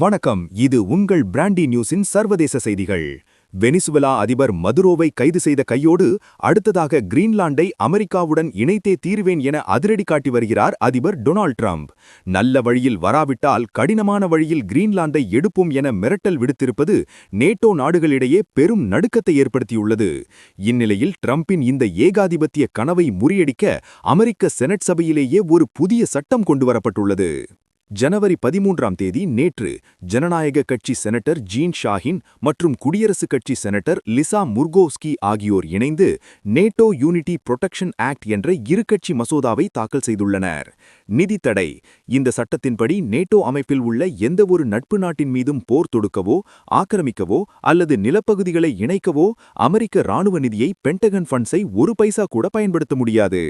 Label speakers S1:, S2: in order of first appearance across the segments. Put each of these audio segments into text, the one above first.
S1: வணக்கம், இது உங்கள் பிராண்டி நியூஸின் சர்வதேச செய்திகள். வெனிசுவேலா அதிபர் மதுரோவை கைது செய்த கையோடு அடுத்ததாக கிரீன்லாண்டை அமெரிக்காவுடன் இணைத்தே தீருவேன் என அதிரடி காட்டி வருகிறார் அதிபர் டொனால்ட் ட்ரம்ப். நல்ல வழியில் வராவிட்டால் கடினமான வழியில் கிரீன்லாந்தை எடுப்போம் என மிரட்டல் விடுத்திருப்பது நேட்டோ நாடுகளிடையே பெரும் நடுக்கத்தை ஏற்படுத்தியுள்ளது. இந்நிலையில் ட்ரம்பின் இந்த ஏகாதிபத்திய கனவை முறியடிக்க அமெரிக்க செனட் சபையிலேயே ஒரு புதிய சட்டம் கொண்டுவரப்பட்டுள்ளது. ஜனவரி 13ஆம் தேதி நேற்று ஜனநாயக கட்சி செனட்டர் ஜீன் ஷாஹின் மற்றும் குடியரசுக் கட்சி செனட்டர் லிசா முர்கோவ்ஸ்கி ஆகியோர் இணைந்து நேட்டோ யூனிட்டி புரொடெக்ஷன் ஆக்ட் என்ற இருகட்சி மசோதாவை தாக்கல் செய்துள்ளனர். நிதி தடை: இந்த சட்டத்தின்படி நேட்டோ அமைப்பில் உள்ள எந்தவொரு நட்பு நாட்டின் மீதும் போர் தொடுக்கவோ, ஆக்கிரமிக்கவோ அல்லது நிலப்பகுதிகளை இணைக்கவோ அமெரிக்க ராணுவ நிதியை பென்டகன் ஃபண்ட்ஸை ஒரு பைசா கூட பயன்படுத்த முடியாது.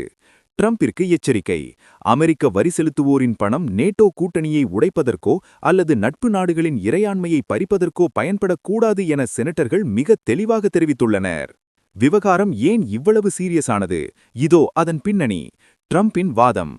S1: ட்ரம்பிற்கு எச்சரிக்கை: அமெரிக்க வரி செலுத்துவோரின் பணம் நேட்டோ கூட்டணியை உடைப்பதற்கோ அல்லது நட்பு நாடுகளின் இறையாண்மையை பறிப்பதற்கோ பயன்படக்கூடாது என செனட்டர்கள் மிக தெளிவாக தெரிவித்துள்ளனர். விவகாரம் ஏன் இவ்வளவு சீரியஸானது? இதோ அதன் பின்னணி. ட்ரம்பின் வாதம்: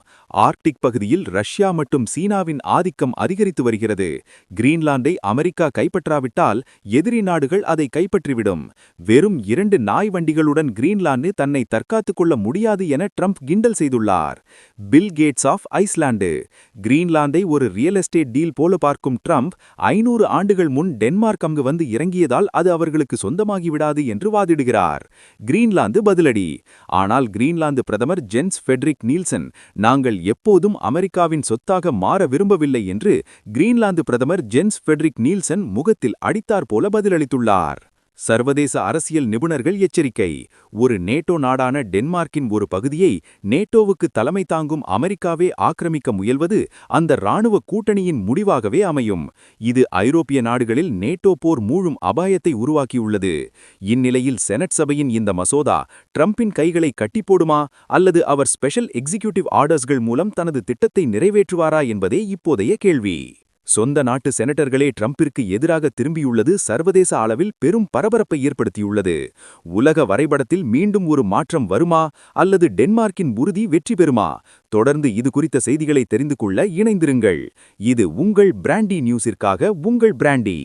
S1: ஆர்க்டிக் பகுதியில் ரஷ்யா மற்றும் சீனாவின் ஆதிக்கம் அதிகரித்து வருகிறது. கிரீன்லாந்தை அமெரிக்கா கைப்பற்றாவிட்டால் எதிரி நாடுகள் அதை கைப்பற்றிவிடும். வெறும் 2 நாய் வண்டிகளுடன் கிரீன்லாந்து தன்னை தற்காத்துக் கொள்ள முடியாது என ட்ரம்ப் கிண்டல் செய்துள்ளார். பில் கேட்ஸ் ஆஃப் ஐஸ்லாந்து: கிரீன்லாந்தை ஒரு ரியல் எஸ்டேட் டீல் போல பார்க்கும் ட்ரம்ப் 500 ஆண்டுகள் முன் டென்மார்க் அங்கு வந்து இறங்கியதால் அது அவர்களுக்கு சொந்தமாகிவிடாது என்று வாதிடுகிறார். கிரீன்லாந்து பதிலடி: ஆனால் கிரீன்லாந்து பிரதமர் ஜென்ஸ் ஃபெட்ரிக் நீல்சன், நாங்கள் எப்போதும் அமெரிக்காவின் சொத்தாக மாற விரும்பவில்லை என்று கிரீன்லாந்து பிரதமர் ஜென்ஸ் ஃபெட்ரிக் நீல்சன் முகத்தில் அடித்தார் போல பதிலளித்துள்ளார். சர்வதேச அரசியல் நிபுணர்கள் எச்சரிக்கை: ஒரு நேட்டோ நாடான டென்மார்க்கின் ஒரு பகுதியை நேட்டோவுக்கு தலைமை தாங்கும் அமெரிக்காவே ஆக்கிரமிக்க முயல்வது அந்த இராணுவ கூட்டணியின் முடிவாகவே அமையும். இது ஐரோப்பிய நாடுகளில் நேட்டோ போர் மூழும் அபாயத்தை உருவாக்கியுள்ளது. இந்நிலையில் செனட் சபையின் இந்த மசோதா ட்ரம்பின் கைகளை கட்டிப்போடுமா அல்லது அவர் ஸ்பெஷல் எக்ஸிகியூட்டிவ் ஆர்டர்ஸ்கள் மூலம் தனது திட்டத்தை நிறைவேற்றுவாரா என்பதே இப்போதைய கேள்வி. சொந்த நாட்டு செனட்டர்களே ட்ரம்பிற்கு எதிராக திரும்பியுள்ளது சர்வதேச அளவில் பெரும் பரபரப்பை ஏற்படுத்தியுள்ளது. உலக வரைபடத்தில் மீண்டும் ஒரு மாற்றம் வருமா அல்லது டென்மார்க்கின் உறுதி வெற்றி பெறுமா? தொடர்ந்து இது குறித்த செய்திகளை தெரிந்து கொள்ள இணைந்திருங்கள். இது உங்கள் பிராண்டி நியூஸிற்காக உங்கள் பிராண்டி.